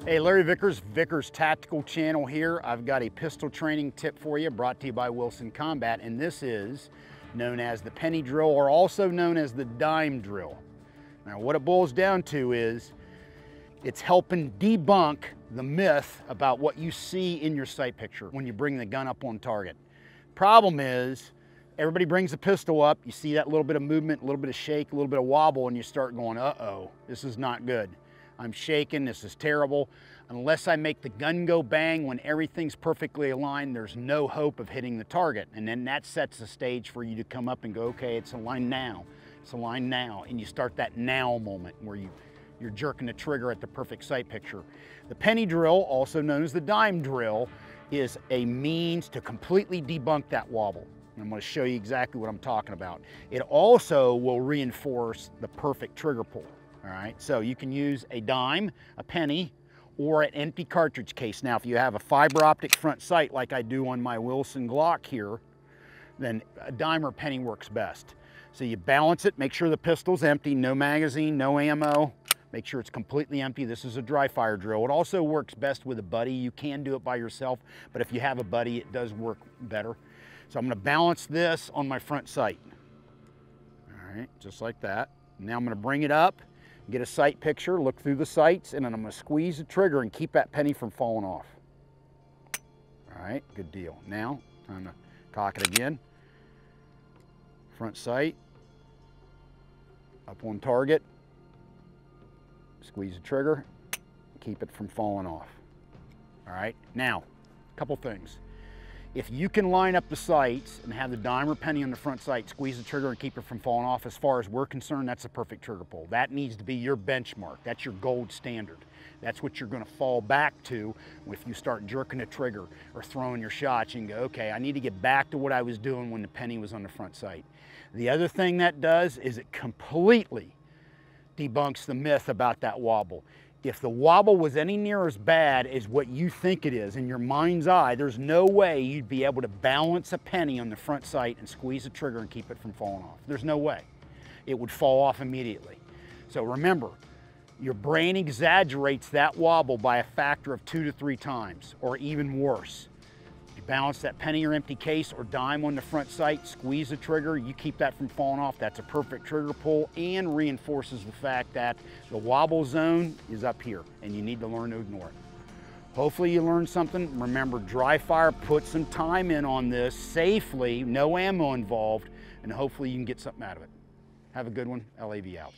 Hey, Larry Vickers, Vickers Tactical Channel here. I've got a pistol training tip for you brought to you by Wilson Combat, and this is known as the penny drill, or also known as the dime drill. Now, what it boils down to is it's helping debunk the myth about what you see in your sight picture when you bring the gun up on target. Problem is, everybody brings a pistol up, you see that little bit of movement, a little bit of shake, a little bit of wobble, and you start going, uh-oh, this is not good. I'm shaking, this is terrible. Unless I make the gun go bang when everything's perfectly aligned, there's no hope of hitting the target. And then that sets the stage for you to come up and go, okay, it's aligned now, it's aligned now. And you start that now moment where you're jerking the trigger at the perfect sight picture. The penny drill, also known as the dime drill, is a means to completely debunk that wobble. And I'm going to show you exactly what I'm talking about. It also will reinforce the perfect trigger pull. All right, so you can use a dime, a penny, or an empty cartridge case. Now, if you have a fiber optic front sight like I do on my Wilson Glock here, then a dime or penny works best. So you balance it, make sure the pistol's empty, no magazine, no ammo, make sure it's completely empty. This is a dry fire drill. It also works best with a buddy. You can do it by yourself, but if you have a buddy, it does work better. So I'm gonna balance this on my front sight. All right, just like that. Now I'm gonna bring it up, get a sight picture, look through the sights, and then I'm gonna squeeze the trigger and keep that penny from falling off. All right, good deal. Now, time to cock it again. Front sight, up on target, squeeze the trigger, keep it from falling off. All right, now, a couple things. If you can line up the sights and have the dime or penny on the front sight, squeeze the trigger and keep it from falling off, as far as we're concerned, that's a perfect trigger pull. That needs to be your benchmark. That's your gold standard. That's what you're gonna fall back to if you start jerking the trigger or throwing your shots. You can go, okay, I need to get back to what I was doing when the penny was on the front sight. The other thing that does is it completely debunks the myth about that wobble. If the wobble was any near as bad as what you think it is in your mind's eye, there's no way you'd be able to balance a penny on the front sight and squeeze the trigger and keep it from falling off. There's no way. It would fall off immediately. So remember, your brain exaggerates that wobble by a factor of 2 to 3 times, or even worse. You balance that penny or empty case or dime on the front sight, squeeze the trigger, you keep that from falling off. That's a perfect trigger pull and reinforces the fact that the wobble zone is up here and you need to learn to ignore it. Hopefully you learned something. Remember, dry fire, put some time in on this safely, no ammo involved, and hopefully you can get something out of it. Have a good one. LAV out.